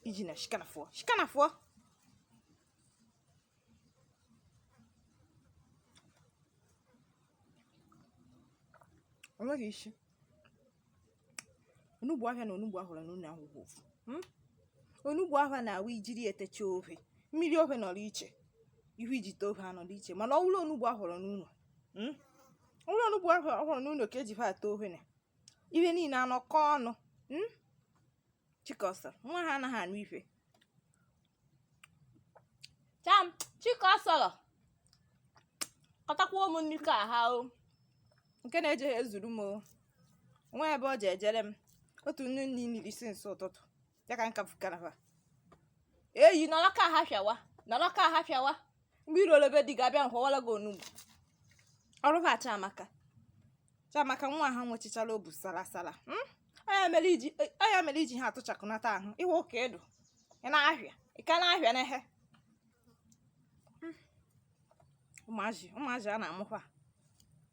iji na shikanafo onweghị isi. Onugbu ahịa na onugbu ahụrụ n'ụlọ ahụhụ ofu. Onugbu ahịa na-awụ ijiri etecha ofe, mmiri ofe nọrọ iche, ihu iji te ofe anọrọ iche, mana ọ wụrụ onugbu ahụrụ n'ụlọ ọwụrụ onugbu ahụrụ n'ụlọ ka eji fa ata ofe na ife niile anọkọ ọnụ. Chikọsọ nwa ha anaghị anụ ife. Cham Chikọsọrọ kọtakwa ụmụnne ka ha o nke na-eje ezuru m o nwa ebe ọ ji ejere m otu nnu nni niri si nso ụtụtụ ya ka nka fukarafa eyi nọrọka ha fịawa mgbe irolebe dị ga-abịa nhọwara gị onugbu ọrụba Chiamaka nwa ha nwechichara obu salasala. Anya mere iji ha atụchakụnata ahụ iwe ụka edu ị ka na-ahịa n'ehe ụmụazị a na-amụkwa